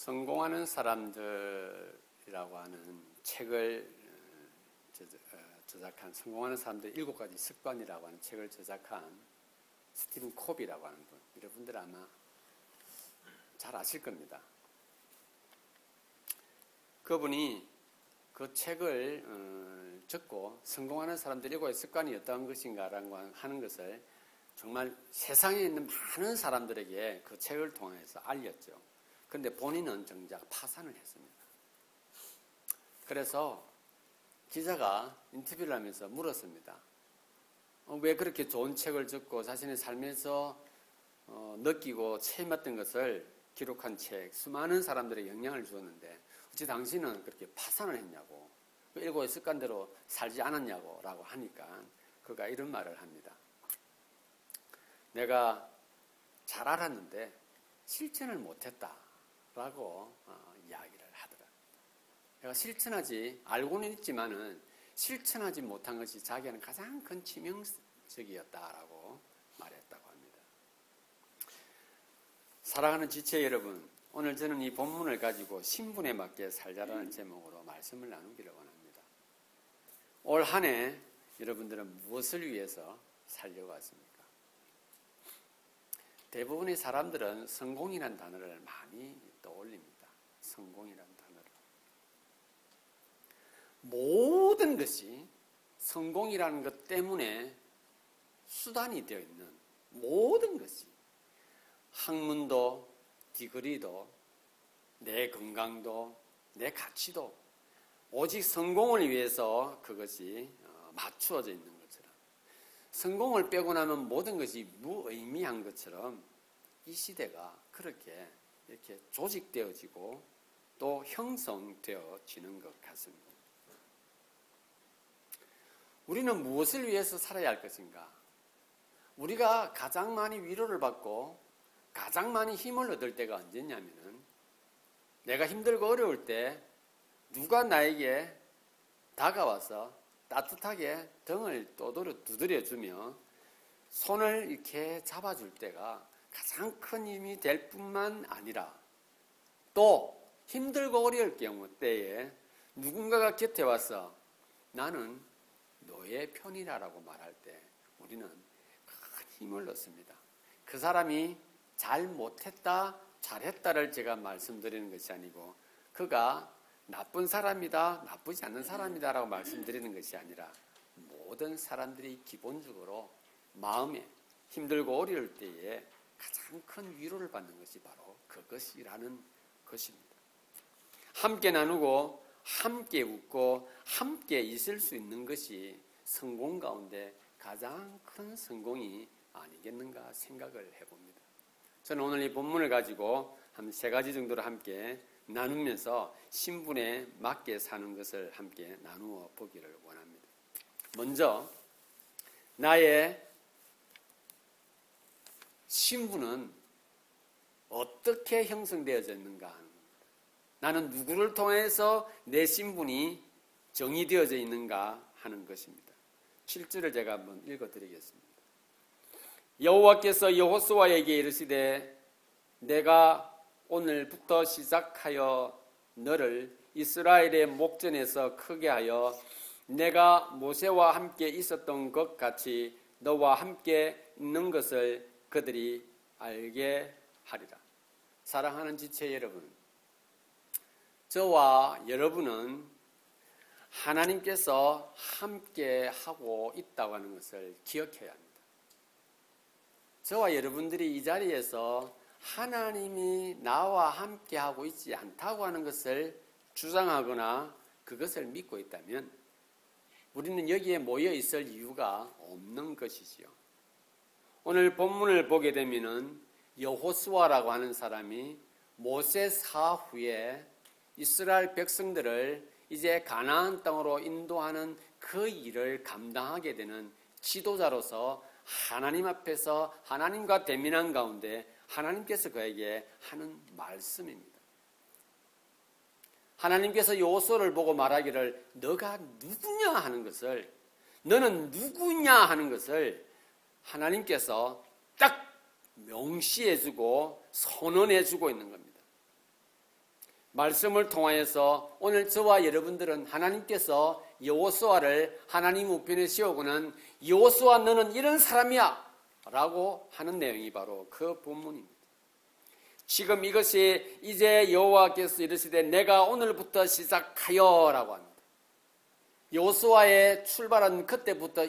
성공하는 사람들이라고 하는 책을 저작한 성공하는 사람들의 7가지 습관이라고 하는 책을 저작한 스티븐 코비라고 하는 분, 여러분들 아마 잘 아실 겁니다. 그분이 그 책을 적고 성공하는 사람들의 7가지 습관이 어떤 것인가라고 하는 것을 정말 세상에 있는 많은 사람들에게 그 책을 통해서 알렸죠. 그런데 본인은 정작 파산을 했습니다. 그래서 기자가 인터뷰를 하면서 물었습니다. 왜 그렇게 좋은 책을 적고 자신의 삶에서 느끼고 체험했던 것을 기록한 책, 수많은 사람들에게 영향을 주었는데 어찌 당신은 그렇게 파산을 했냐고, 그 7가지 습관대로 살지 않았냐고 라고 하니까 그가 이런 말을 합니다. 내가 잘 알았는데 실천을 못했다 라고 이야기를 하더라. 내가 알고는 있지만은 실천하지 못한 것이 자기는 가장 큰 치명적이었다라고 말했다고 합니다. 사랑하는 지체 여러분, 오늘 저는 이 본문을 가지고 신분에 맞게 살자라는 제목으로 말씀을 나누기를 원합니다. 올 한 해 여러분들은 무엇을 위해서 살려고 하십니까? 대부분의 사람들은 성공이라는 단어를 많이 떠올립니다. 성공이라는 단어를. 모든 것이 성공이라는 것 때문에 수단이 되어 있는 모든 것이, 학문도, 디그리도, 내 건강도, 내 가치도 오직 성공을 위해서 그것이 맞추어져 있는 것처럼, 성공을 빼고 나면 모든 것이 무의미한 것처럼 이 시대가 그렇게 이렇게 조직되어지고 또 형성되어지는 것 같습니다. 우리는 무엇을 위해서 살아야 할 것인가? 우리가 가장 많이 위로를 받고 가장 많이 힘을 얻을 때가 언제냐면은 내가 힘들고 어려울 때 누가 나에게 다가와서 따뜻하게 등을 두드려주며 손을 이렇게 잡아줄 때가 가장 큰 힘이 될 뿐만 아니라, 또 힘들고 어려울 경우 때에 누군가가 곁에 와서 나는 너의 편이라고 말할 때 우리는 큰 힘을 얻습니다. 그 사람이 잘못했다, 잘했다를 제가 말씀드리는 것이 아니고 그가 나쁜 사람이다, 나쁘지 않은 사람이다 라고 말씀드리는 것이 아니라 모든 사람들이 기본적으로 마음에 힘들고 어려울 때에 가장 큰 위로를 받는 것이 바로 그것이라는 것입니다. 함께 나누고 함께 웃고 함께 있을 수 있는 것이 성공 가운데 가장 큰 성공이 아니겠는가 생각을 해봅니다. 저는 오늘 이 본문을 가지고 한 3가지 정도를 함께 나누면서 신분에 맞게 사는 것을 함께 나누어 보기를 원합니다. 먼저 나의 신분은 어떻게 형성되어져 있는가 하는 겁니다. 나는 누구를 통해서 내 신분이 정의되어져 있는가 하는 것입니다. 7절을 제가 한번 읽어드리겠습니다. 여호와께서 여호수아에게 이르시되 내가 오늘부터 시작하여 너를 이스라엘의 목전에서 크게 하여 내가 모세와 함께 있었던 것 같이 너와 함께 있는 것을 그들이 알게 하리라. 사랑하는 지체 여러분, 저와 여러분은 하나님께서 함께 하고 있다고 하는 것을 기억해야 합니다. 저와 여러분들이 이 자리에서 하나님이 나와 함께 하고 있지 않다고 하는 것을 주장하거나 그것을 믿고 있다면 우리는 여기에 모여 있을 이유가 없는 것이지요. 오늘 본문을 보게 되면은 여호수아라고 하는 사람이 모세 사후에 이스라엘 백성들을 이제 가나안 땅으로 인도하는 그 일을 감당하게 되는 지도자로서 하나님 앞에서 하나님과 대면한 가운데 하나님께서 그에게 하는 말씀입니다. 하나님께서 여호수아를 보고 말하기를 너가 누구냐 하는 것을, 너는 누구냐 하는 것을 하나님께서 딱 명시해주고 선언해주고 있는 겁니다. 말씀을 통하여서 오늘 저와 여러분들은 하나님께서 여호수아를 하나님 우편에 세우고는 여호수아 너는 이런 사람이야 라고 하는 내용이 바로 그 본문입니다. 지금 이것이 이제 여호와께서 이르시되 내가 오늘부터 시작하여 라고 합니다. 여호수아의 출발은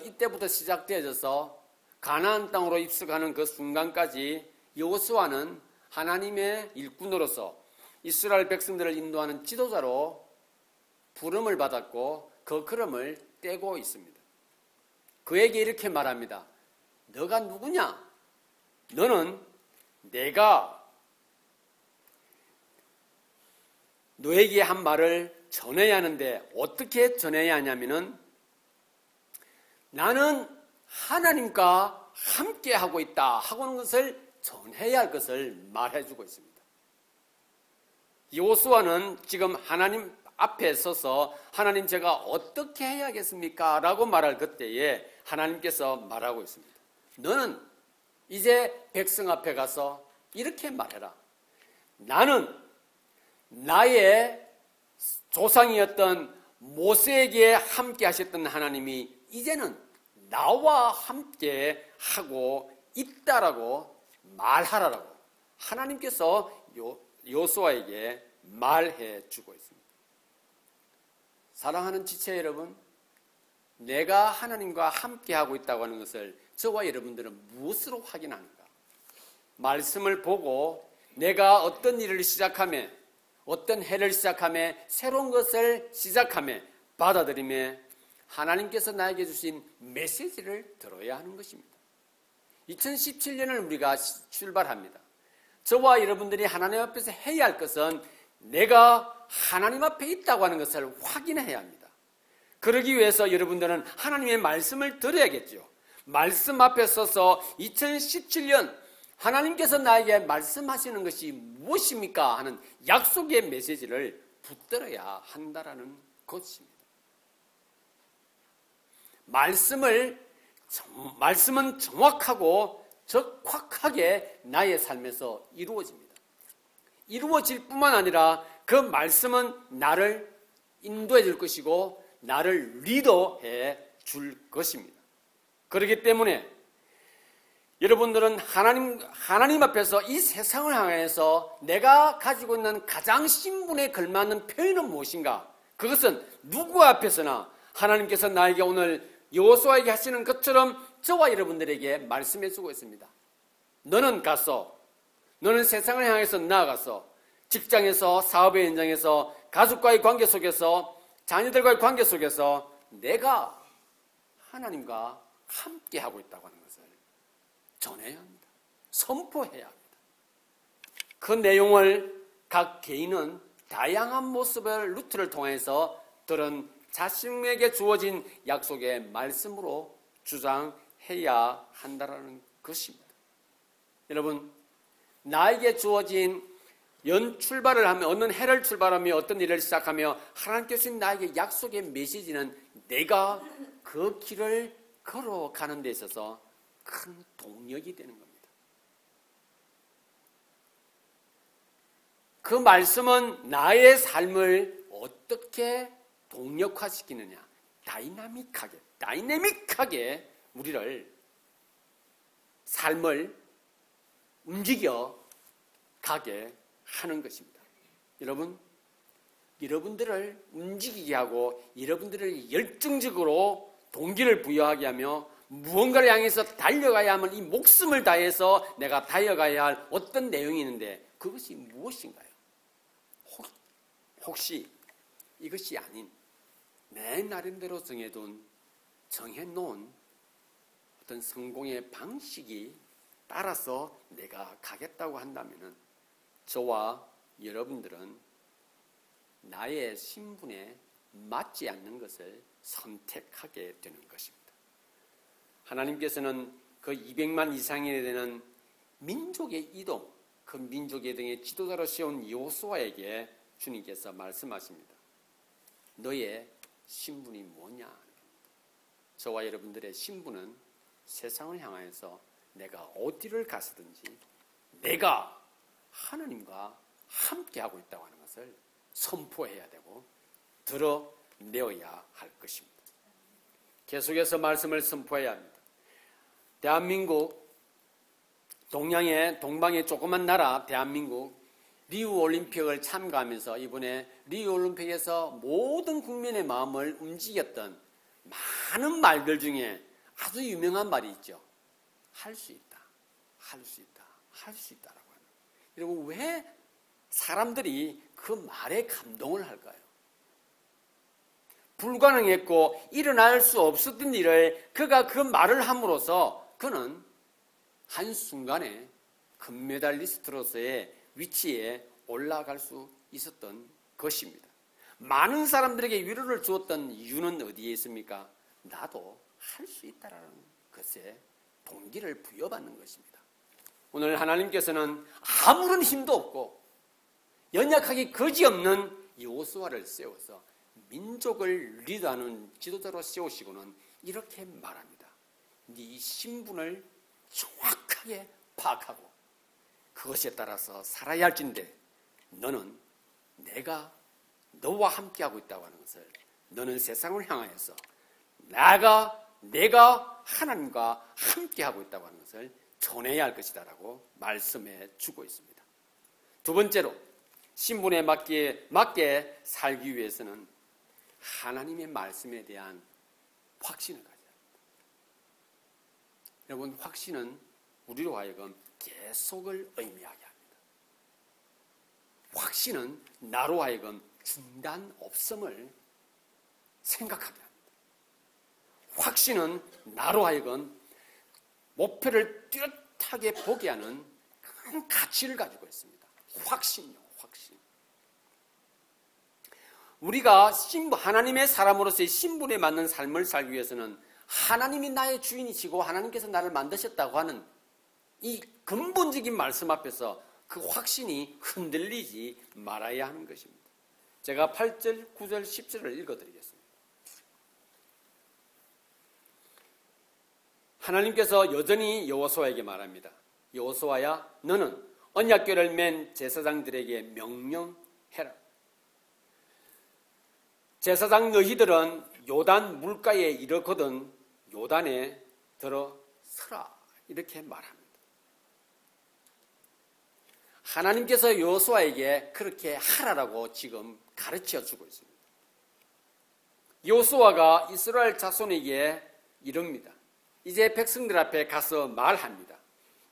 이때부터 시작되어져서 가나안 땅으로 입성하는 그 순간까지 여호수아는 하나님의 일꾼으로서 이스라엘 백성들을 인도하는 지도자로 부름을 받았고 그 걸음을 떼고 있습니다. 그에게 이렇게 말합니다. 너가 누구냐? 너는 내가 너에게 한 말을 전해야 하는데 어떻게 전해야 하냐면은 나는 하나님과 함께 하고 있다 하고 하는 것을 전해야 할 것을 말해주고 있습니다. 여호수아는 지금 하나님 앞에 서서 하나님 제가 어떻게 해야겠습니까? 라고 말할 그때에 하나님께서 말하고 있습니다. 너는 이제 백성 앞에 가서 이렇게 말해라. 나는 나의 조상이었던 모세에게 함께 하셨던 하나님이 이제는 나와 함께 하고 있다라고 말하라라고 하나님께서 여호수아에게 말해 주고 있습니다. 사랑하는 지체 여러분, 내가 하나님과 함께 하고 있다고 하는 것을 저와 여러분들은 무엇으로 확인하는가? 말씀을 보고 내가 어떤 일을 시작하며 어떤 해를 시작하며 새로운 것을 시작하며 받아들이며 하나님께서 나에게 주신 메시지를 들어야 하는 것입니다. 2017년을 우리가 출발합니다. 저와 여러분들이 하나님 앞에서 해야 할 것은 내가 하나님 앞에 있다고 하는 것을 확인해야 합니다. 그러기 위해서 여러분들은 하나님의 말씀을 들어야겠죠. 말씀 앞에 서서 2017년 하나님께서 나에게 말씀하시는 것이 무엇입니까? 하는 약속의 메시지를 붙들어야 한다라는 것입니다. 말씀은 정확하고 적확하게 나의 삶에서 이루어집니다. 이루어질 뿐만 아니라 그 말씀은 나를 인도해 줄 것이고 나를 리더해 줄 것입니다. 그렇기 때문에 여러분들은 하나님 앞에서 이 세상을 향해서 내가 가지고 있는 가장 신분에 걸맞는 표현은 무엇인가? 그것은 누구 앞에서나 하나님께서 나에게 오늘 여호수아에게 하시는 것처럼 저와 여러분들에게 말씀해 주고 있습니다. 너는 가서, 너는 세상을 향해서 나아가서 직장에서, 사업의 현장에서, 가족과의 관계 속에서, 자녀들과의 관계 속에서 내가 하나님과 함께 하고 있다고 하는 것을 전해야 합니다. 선포해야 합니다. 그 내용을 각 개인은 다양한 모습의 루트를 통해서 들은 자신에게 주어진 약속의 말씀으로 주장해야 한다는 것입니다. 여러분, 나에게 주어진 출발을 하며 어느 해를 출발하며 어떤 일을 시작하며 하나님께서 주신 나에게 약속의 메시지는 내가 그 길을 걸어가는 데 있어서 큰 동력이 되는 겁니다. 그 말씀은 나의 삶을 어떻게 동력화시키느냐, 다이내믹하게 우리를 삶을 움직여 가게 하는 것입니다. 여러분, 여러분들을 움직이게 하고 여러분들을 열정적으로 동기를 부여하게 하며 무언가를 향해서 달려가야 하면 이 목숨을 다해서 내가 달려가야 할 어떤 내용이 있는데 그것이 무엇인가요? 혹시 이것이 아닌 내 나름대로 정해놓은 어떤 성공의 방식이 따라서 내가 가겠다고 한다면 저와 여러분들은 나의 신분에 맞지 않는 것을 선택하게 되는 것입니다. 하나님께서는 그 200만 이상이 되는 민족의 이동, 그 민족의 등의 지도자로 세운 여호수아에게 주님께서 말씀하십니다. 너의 신분이 뭐냐? 저와 여러분들의 신분은 세상을 향하여서 내가 어디를 가서든지 내가 하나님과 함께하고 있다고 하는 것을 선포해야 되고 드러내어야 할 것입니다. 계속해서 말씀을 선포해야 합니다. 대한민국, 동방의 조그만 나라 대한민국 리우올림픽을 참가하면서 이번에 리우올림픽에서 모든 국민의 마음을 움직였던 많은 말들 중에 아주 유명한 말이 있죠. 할 수 있다, 할 수 있다, 할 수 있다라고 하는. 그리고 왜 사람들이 그 말에 감동을 할까요? 불가능했고 일어날 수 없었던 일을 그가 그 말을 함으로써 그는 한순간에 금메달리스트로서의 위치에 올라갈 수 있었던 것입니다. 많은 사람들에게 위로를 주었던 이유는 어디에 있습니까? 나도 할 수 있다라는 것에 동기를 부여받는 것입니다. 오늘 하나님께서는 아무런 힘도 없고 연약하기 거지없는 여호수아를 세워서 민족을 리드하는 지도자로 세우시고는 이렇게 말합니다. 네 신분을 정확하게 파악하고 그것에 따라서 살아야 할진대 너는 내가 너와 함께하고 있다고 하는 것을 너는 세상을 향하여서 내가 하나님과 함께하고 있다고 하는 것을 전해야 할 것이다라고 말씀해 주고 있습니다. 두 번째로 신분에 맞게 살기 위해서는 하나님의 말씀에 대한 확신을 가져야 합니다. 여러분, 확신은 우리로 하여금 계속을 의미하게 합니다. 확신은 나로 하여금 중단 없음을 생각하게 합니다. 확신은 나로 하여금 목표를 뚜렷하게 보게 하는 큰 가치를 가지고 있습니다. 확신요, 확신. 우리가 하나님의 사람으로서의 신분에 맞는 삶을 살기 위해서는 하나님이 나의 주인이시고 하나님께서 나를 만드셨다고 하는 이 근본적인 말씀 앞에서 그 확신이 흔들리지 말아야 하는 것입니다. 제가 8절, 9절, 10절을 읽어드리겠습니다. 하나님께서 여전히 여호수아에게 말합니다. 여호수아야, 너는 언약궤를 맨 제사장들에게 명령해라. 제사장 너희들은 요단 물가에 이르거든 요단에 들어서라. 이렇게 말합니다. 하나님께서 여호수아에게 그렇게 하라라고 지금 가르쳐 주고 있습니다. 여호수아가 이스라엘 자손에게 이릅니다. 이제 백성들 앞에 가서 말합니다.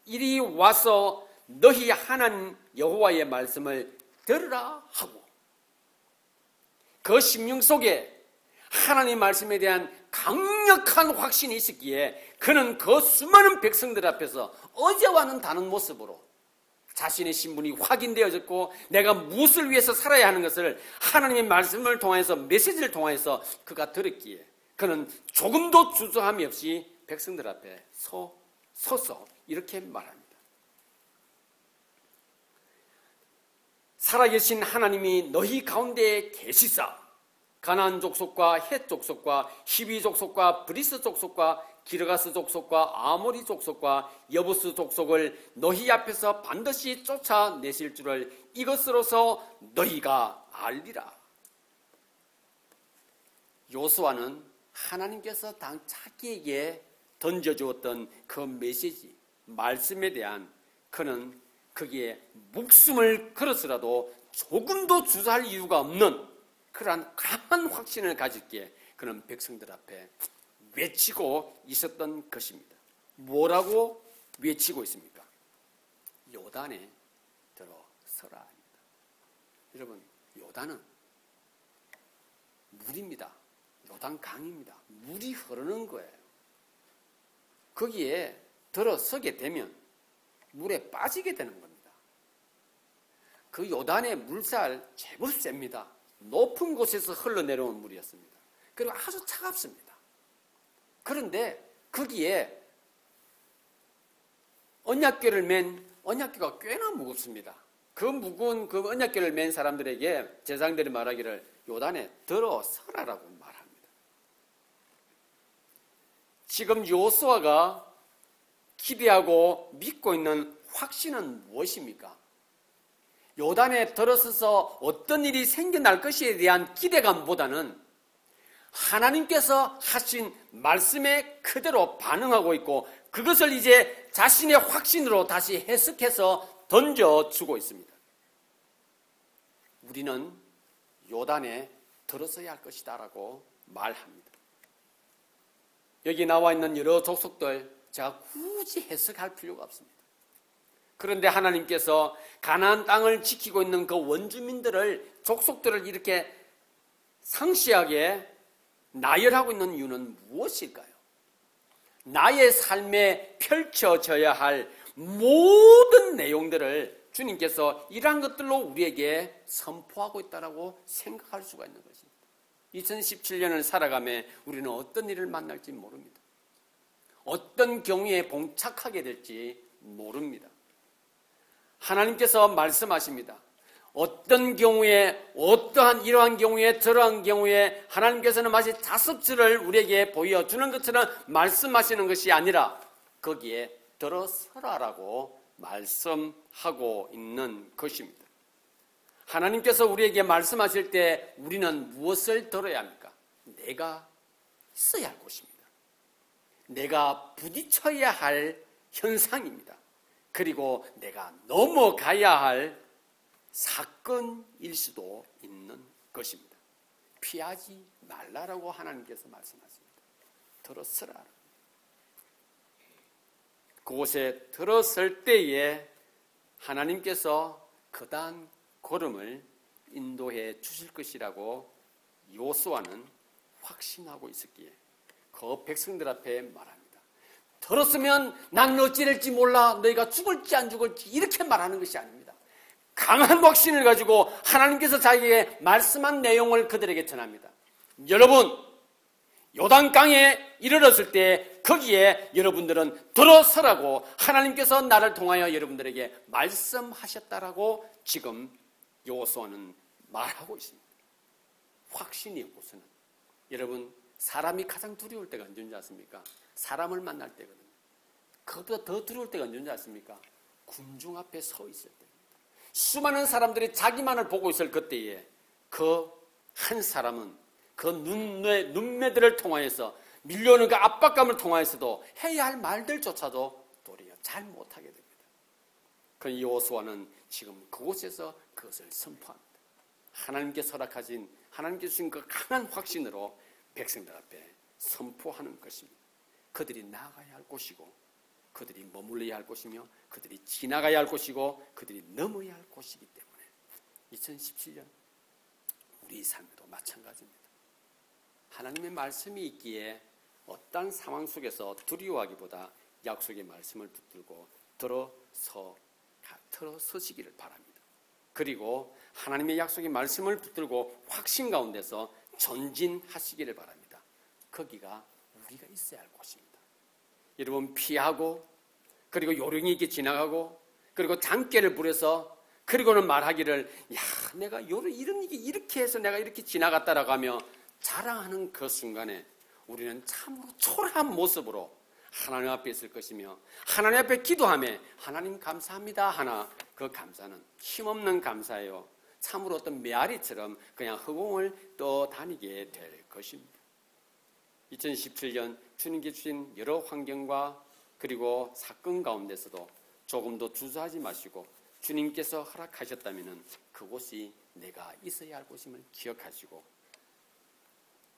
이리 와서 너희 하나님 여호와의 말씀을 들으라 하고 그 심령 속에 하나님 말씀에 대한 강력한 확신이 있었기에 그는 그 수많은 백성들 앞에서 어제와는 다른 모습으로 자신의 신분이 확인되어졌고 내가 무엇을 위해서 살아야 하는 것을 하나님의 말씀을 통해서 메시지를 통해서 그가 들었기에 그는 조금도 주저함이 없이 백성들 앞에 서서 이렇게 말합니다. 살아계신 하나님이 너희 가운데 계시사 가나안 족속과 헷 족속과 히비 족속과 브리스 족속과 기르가스 족속과 아모리 족속과 여부스 족속을 너희 앞에서 반드시 쫓아내실 줄을 이것으로서 너희가 알리라. 여호수아는 하나님께서 자기에게 던져주었던 그 메시지, 말씀에 대한 그는 거기에 목숨을 걸어서라도 조금도 주저할 이유가 없는 그러한 강한 확신을 가졌기에 그는 백성들 앞에 외치고 있었던 것입니다. 뭐라고 외치고 있습니까? 요단에 들어서라. 여러분, 요단은 물입니다. 요단 강입니다. 물이 흐르는 거예요. 거기에 들어서게 되면 물에 빠지게 되는 겁니다. 그 요단의 물살 제법 셉니다. 높은 곳에서 흘러내려온 물이었습니다. 그리고 아주 차갑습니다. 그런데 거기에 언약궤가 꽤나 무겁습니다. 그 무거운 그 언약궤를 맨 사람들에게 제사장들이 말하기를 요단에 들어서라라고 말합니다. 지금 여호수아가 기대하고 믿고 있는 확신은 무엇입니까? 요단에 들어서서 어떤 일이 생겨날 것에 대한 기대감보다는 하나님께서 하신 말씀에 그대로 반응하고 있고 그것을 이제 자신의 확신으로 다시 해석해서 던져주고 있습니다. 우리는 요단에 들어서야 할 것이다 라고 말합니다. 여기 나와 있는 여러 족속들 제가 굳이 해석할 필요가 없습니다. 그런데 하나님께서 가나안 땅을 지키고 있는 그 원주민들을 족속들을 이렇게 상시하게 나열하고 있는 이유는 무엇일까요? 나의 삶에 펼쳐져야 할 모든 내용들을 주님께서 이러한 것들로 우리에게 선포하고 있다고 생각할 수가 있는 것입니다. 2017년을 살아가며 우리는 어떤 일을 만날지 모릅니다. 어떤 경우에 봉착하게 될지 모릅니다. 하나님께서 말씀하십니다. 어떤 경우에 어떠한 이러한 경우에 저러한 경우에 하나님께서는 마치 자습줄을 우리에게 보여주는 것처럼 말씀하시는 것이 아니라 거기에 들어서라라고 말씀하고 있는 것입니다. 하나님께서 우리에게 말씀하실 때 우리는 무엇을 들어야 합니까? 내가 있어야 할 곳입니다. 내가 부딪혀야 할 현상입니다. 그리고 내가 넘어가야 할 사건일 수도 있는 것입니다. 피하지 말라라고 하나님께서 말씀하십니다. 들어서라. 그곳에 들어설 때에 하나님께서 그다음 걸음을 인도해 주실 것이라고 요수아는 확신하고 있었기에 그 백성들 앞에 말합니다. 들었으면 난 어찌 될지 몰라 너희가 죽을지 안 죽을지 이렇게 말하는 것이 아닙니다. 강한 확신을 가지고 하나님께서 자기에게 말씀한 내용을 그들에게 전합니다. 여러분 요단강에 이르렀을 때 거기에 여러분들은 들어서라고 하나님께서 나를 통하여 여러분들에게 말씀하셨다라고 지금 요수아는 말하고 있습니다. 확신이 없고서는 여러분 사람이 가장 두려울 때가 언제인지 아십니까? 사람을 만날 때거든요. 그것보다 더 두려울 때가 언제인지 아십니까? 군중 앞에 서 있을 때입니다. 수많은 사람들이 자기만을 보고 있을 그때에 그 한 사람은 그 눈매들을 통하여서 밀려오는 그 압박감을 통하여서도 해야 할 말들조차도 도리어 잘 못하게 됩니다. 그 여호수아는 지금 그곳에서 그것을 선포합니다. 하나님께서 허락하신 하나님께서 주신 그 강한 확신으로 백성들 앞에 선포하는 것입니다. 그들이 나아가야 할 곳이고 그들이 머물러야 할 곳이며 그들이 지나가야 할 곳이고 그들이 넘어야 할 곳이기 때문에 2017년 우리 삶도 마찬가지입니다. 하나님의 말씀이 있기에 어떤 상황 속에서 두려워하기보다 약속의 말씀을 붙들고 들어서시기를 바랍니다. 그리고 하나님의 약속의 말씀을 붙들고 확신 가운데서 전진하시기를 바랍니다. 거기가 우리가 있어야 할 곳입니다. 여러분 피하고 그리고 요령이 있게 지나가고 그리고 장깨를 부려서 그리고는 말하기를 야 내가 이런 일이 이렇게 해서 내가 이렇게 지나갔다라고 하며 자랑하는 그 순간에 우리는 참으로 초라한 모습으로 하나님 앞에 있을 것이며 하나님 앞에 기도하며 하나님 감사합니다 하나 그 감사는 힘없는 감사예요. 참으로 어떤 메아리처럼 그냥 허공을 떠다니게 될 것입니다. 2017년 주님께 주신 여러 환경과 그리고 사건 가운데서도 조금도 주저하지 마시고 주님께서 허락하셨다면 그곳이 내가 있어야 할 곳임을 기억하시고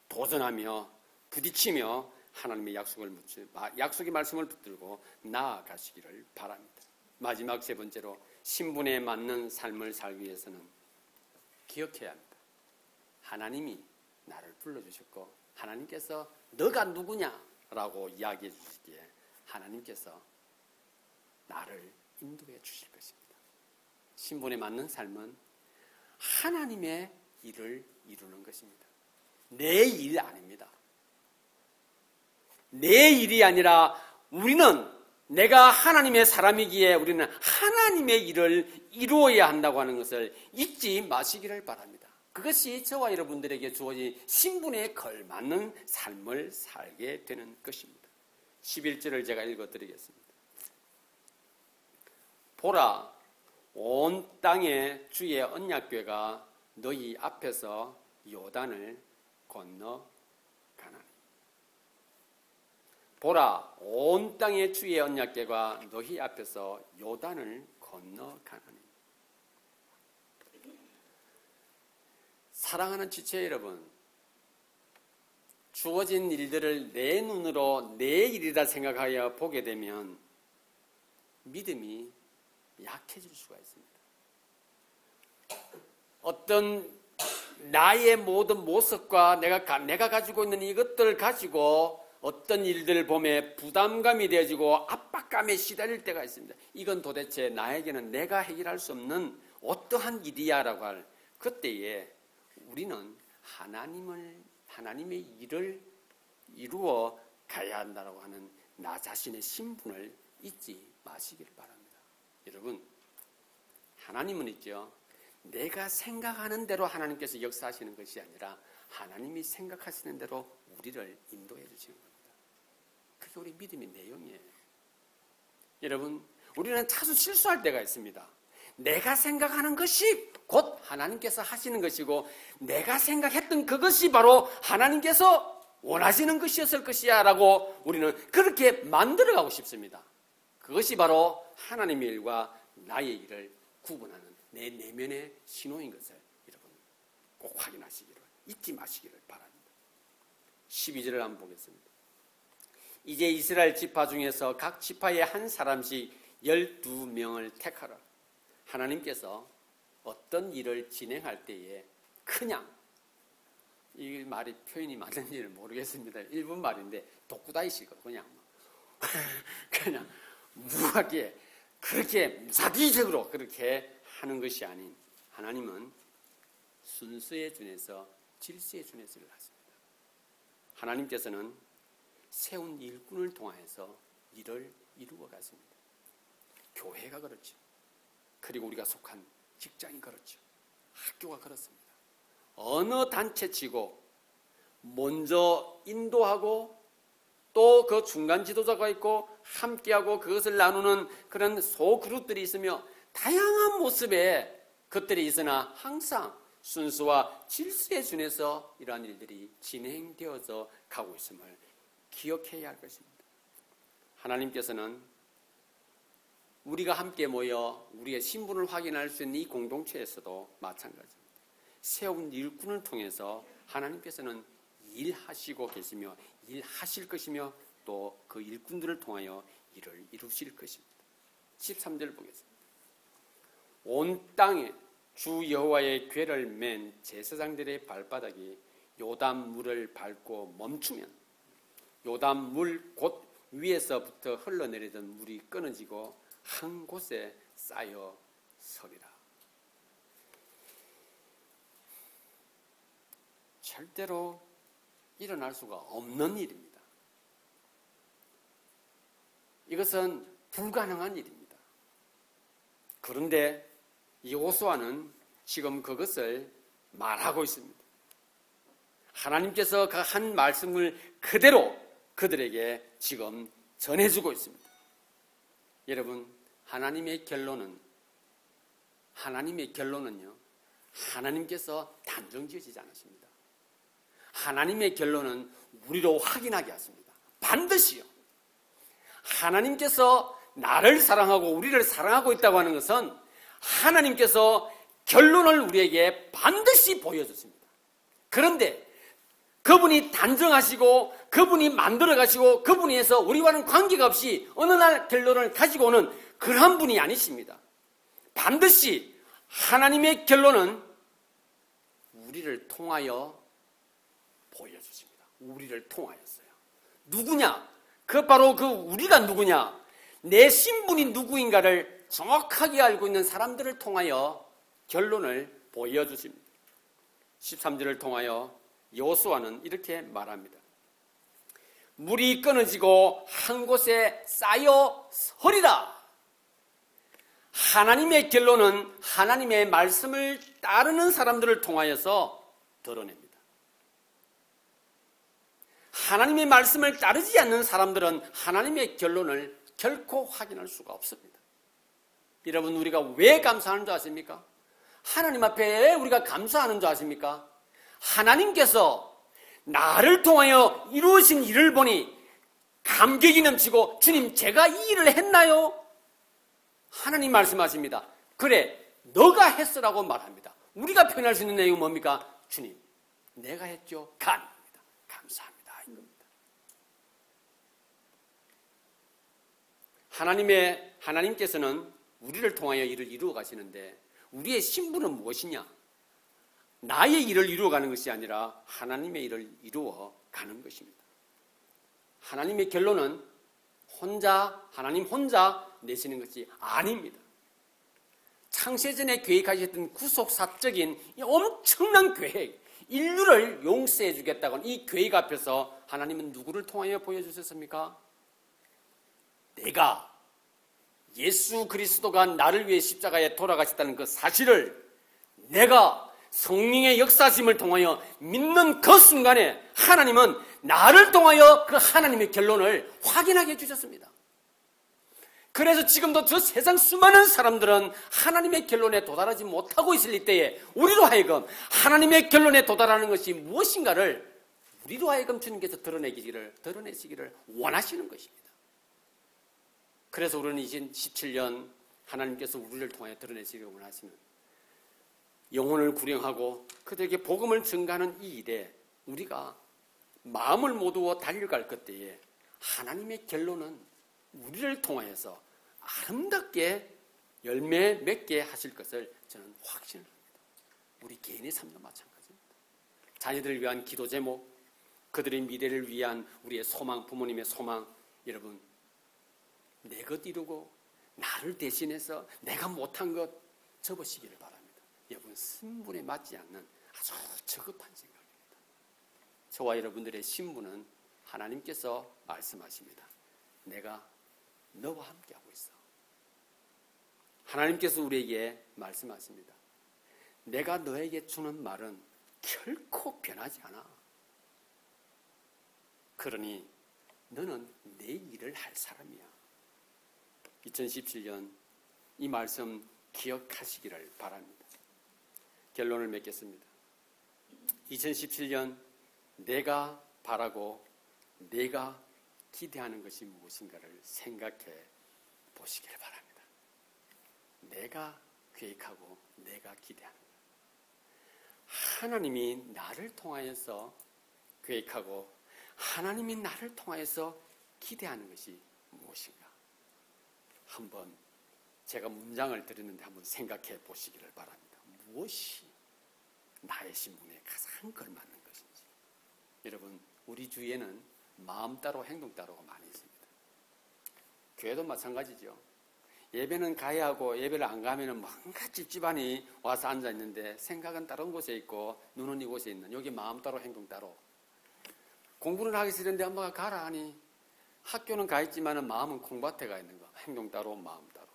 도전하며 부딪히며 하나님의 약속의 말씀을 붙들고 나아가시기를 바랍니다. 마지막 세 번째로 신분에 맞는 삶을 살기 위해서는 기억해야 합니다. 하나님이 나를 불러주셨고 하나님께서 너가 누구냐라고 이야기해 주시기에 하나님께서 나를 인도해 주실 것입니다. 신분에 맞는 삶은 하나님의 일을 이루는 것입니다. 내 일 아닙니다. 내 일이 아니라 우리는 내가 하나님의 사람이기에 우리는 하나님의 일을 이루어야 한다고 하는 것을 잊지 마시기를 바랍니다. 그것이 저와 여러분들에게 주어진 신분에 걸맞는 삶을 살게 되는 것입니다. 11절을 제가 읽어드리겠습니다. 보라, 온 땅에 주의 언약궤가 너희 앞에서 요단을 건너가나니. 보라, 온 땅에 주의 언약궤가 너희 앞에서 요단을 건너가나니. 사랑하는 지체 여러분, 주어진 일들을 내 눈으로 내 일이라 생각하여 보게 되면 믿음이 약해질 수가 있습니다. 어떤 나의 모든 모습과 내가 가지고 있는 이것들을 가지고 어떤 일들을 보며 부담감이 되어지고 압박감에 시달릴 때가 있습니다. 이건 도대체 나에게는 내가 해결할 수 없는 어떠한 일이야라고 할 그때에 우리는 하나님의 일을 이루어 가야 한다고 하는 나 자신의 신분을 잊지 마시기를 바랍니다. 여러분, 하나님은 있죠. 내가 생각하는 대로 하나님께서 역사하시는 것이 아니라 하나님이 생각하시는 대로 우리를 인도해 주시는 겁니다. 그게 우리 믿음의 내용이에요. 여러분, 우리는 자주 실수할 때가 있습니다. 내가 생각하는 것이 곧 하나님께서 하시는 것이고 내가 생각했던 그것이 바로 하나님께서 원하시는 것이었을 것이야 라고 우리는 그렇게 만들어가고 싶습니다. 그것이 바로 하나님의 일과 나의 일을 구분하는 내 내면의 신호인 것을 여러분 꼭 확인하시기를, 잊지 마시기를 바랍니다. 12절을 한번 보겠습니다. 이제 이스라엘 지파 중에서 각 지파에 한 사람씩 12명을 택하라. 하나님께서 어떤 일을 진행할 때에 그냥, 이 말이 표현이 맞는지는 모르겠습니다. 일본 말인데 독구다이시고 그냥 무하게 그렇게 무사기적으로 그렇게 하는 것이 아닌 하나님은 순서에 준해서 질서에 준해서 일을 하십니다. 하나님께서는 세운 일꾼을 통해서 일을 이루어 가십니다. 교회가 그렇죠. 그리고 우리가 속한 직장이 그렇죠. 학교가 그렇습니다. 어느 단체치고 먼저 인도하고 또 그 중간 지도자가 있고 함께하고 그것을 나누는 그런 소그룹들이 있으며 다양한 모습의 것들이 있으나 항상 순수와 질서에 준해서 이러한 일들이 진행되어서 가고 있음을 기억해야 할 것입니다. 하나님께서는 우리가 함께 모여 우리의 신분을 확인할 수 있는 이 공동체에서도 마찬가지입니다. 세운 일꾼을 통해서 하나님께서는 일하시고 계시며 일하실 것이며 또 그 일꾼들을 통하여 일을 이루실 것입니다. 13절 보겠습니다. 온 땅에 주 여호와의 궤를 맨 제사장들의 발바닥이 요단 물을 밟고 멈추면 요단 물 곧 위에서부터 흘러내리던 물이 끊어지고 한 곳에 쌓여 서리라. 절대로 일어날 수가 없는 일입니다. 이것은 불가능한 일입니다. 그런데 여호수아는 지금 그것을 말하고 있습니다. 하나님께서 그 한 말씀을 그대로 그들에게 지금 전해주고 있습니다. 여러분, 하나님의 결론은요, 하나님께서 단정지어지지 않으십니다. 하나님의 결론은 우리로 확인하게 하십니다. 반드시요. 하나님께서 나를 사랑하고 우리를 사랑하고 있다고 하는 것은 하나님께서 결론을 우리에게 반드시 보여줬습니다. 그런데 그분이 단정하시고 그분이 만들어가시고 그분이 해서 우리와는 관계가 없이 어느 날 결론을 가지고 오는 그러한 분이 아니십니다. 반드시 하나님의 결론은 우리를 통하여 보여주십니다. 우리를 통하였어요. 누구냐? 바로 그 우리가 누구냐? 내 신분이 누구인가를 정확하게 알고 있는 사람들을 통하여 결론을 보여주십니다. 13절을 통하여 여호수아는 이렇게 말합니다. 물이 끊어지고 한 곳에 쌓여 서리라. 하나님의 결론은 하나님의 말씀을 따르는 사람들을 통하여서 드러냅니다. 하나님의 말씀을 따르지 않는 사람들은 하나님의 결론을 결코 확인할 수가 없습니다. 여러분, 우리가 왜 감사하는 줄 아십니까? 하나님 앞에 우리가 감사하는 줄 아십니까? 하나님께서 나를 통하여 이루어진 일을 보니 감격이 넘치고, 주님, 제가 이 일을 했나요? 하나님 말씀하십니다. 그래, 너가 했으라고 말합니다. 우리가 표현할 수 있는 내용은 뭡니까? 주님, 내가 했죠. 감사합니다. 감사합니다. 이 겁니다. 하나님께서는 우리를 통하여 일을 이루어 가시는데, 우리의 신분은 무엇이냐? 나의 일을 이루어가는 것이 아니라 하나님의 일을 이루어 가는 것입니다. 하나님의 결론은 하나님 혼자 내시는 것이 아닙니다. 창세전에 계획하셨던 구속사적인 이 엄청난 계획, 인류를 용서해 주겠다고 이 계획 앞에서 하나님은 누구를 통하여 보여주셨습니까? 내가, 예수 그리스도가 나를 위해 십자가에 돌아가셨다는 그 사실을 내가 성령의 역사심을 통하여 믿는 그 순간에 하나님은 나를 통하여 그 하나님의 결론을 확인하게 해주셨습니다. 그래서 지금도 저 세상 수많은 사람들은 하나님의 결론에 도달하지 못하고 있을 이때에 우리로 하여금 하나님의 결론에 도달하는 것이 무엇인가를 우리로 하여금 주님께서 드러내시기를 원하시는 것입니다. 그래서 우리는 2017년 하나님께서 우리를 통해 드러내시기를 원하시는, 영혼을 구령하고 그들에게 복음을 증가하는 이 일에 우리가 마음을 모두어 달려갈 그때에 하나님의 결론은 우리를 통하여서 아름답게 열매 맺게 하실 것을 저는 확신합니다. 우리 개인의 삶도 마찬가지입니다. 자녀들을 위한 기도 제목, 그들의 미래를 위한 우리의 소망, 부모님의 소망, 여러분, 내 것 이루고 나를 대신해서 내가 못한 것 접으시기를 바랍니다. 여러분, 신분에 맞지 않는 아주 저급한 생각입니다. 저와 여러분들의 신분은 하나님께서 말씀하십니다. 내가 너와 함께하고 있어. 하나님께서 우리에게 말씀하십니다. 내가 너에게 주는 말은 결코 변하지 않아. 그러니 너는 내 일을 할 사람이야. 2017년 이 말씀 기억하시기를 바랍니다. 결론을 맺겠습니다. 2017년 내가 바라고 내가 기대하는 것이 무엇인가를 생각해 보시기를 바랍니다. 내가 계획하고 내가 기대하는 것. 하나님이 나를 통하여서 계획하고 하나님이 나를 통하여서 기대하는 것이 무엇인가? 한번 제가 문장을 드렸는데 한번 생각해 보시기를 바랍니다. 무엇이 나의 신분에 가장 걸맞는 것인지. 여러분, 우리 주위에는 마음 따로 행동 따로가 많이 있습니다. 교회도 마찬가지죠. 예배는 가야 하고 예배를 안 가면은 뭔가 찝찝하니 와서 앉아 있는데 생각은 다른 곳에 있고 눈은 이곳에 있는, 여기 마음 따로 행동 따로. 공부는 하기 싫은데 엄마가 가라 하니 학교는 가 있지만은 마음은 콩밭에 가 있는 거. 행동 따로, 마음 따로.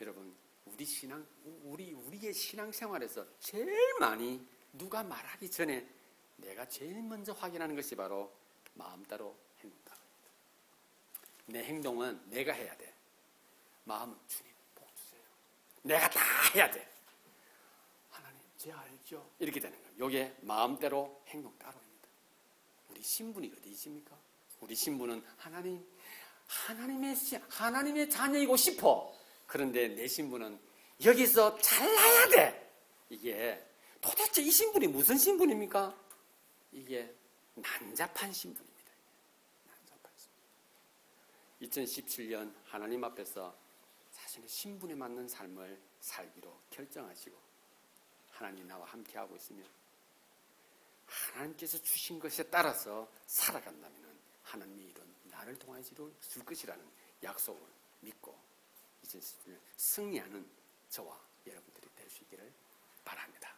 여러분, 우리의 신앙생활에서 제일 많이 누가 말하기 전에 내가 제일 먼저 확인하는 것이 바로 마음 따로, 행동 따로. 내 행동은 내가 해야 돼. 마음은 주님 복 주세요. 내가 다 해야 돼. 하나님 제 알죠? 이렇게 되는 거예요. 이게 마음대로 행동 따로입니다. 우리 신분이 어디 있습니까? 우리 신분은 하나님의 자녀이고 싶어. 그런데 내 신분은 여기서 잘나야 돼. 이게 도대체 이 신분이 무슨 신분입니까? 이게 난잡한 신분입니다. 난잡한 신분. 2017년 하나님 앞에서 자신의 신분에 맞는 삶을 살기로 결정하시고 하나님 나와 함께하고 있으면 하나님께서 주신 것에 따라서 살아간다면 하나님의 일은 나를 통해서 줄 것이라는 약속을 믿고 2017년 승리하는 저와 여러분들이 될 수 있기를 바랍니다.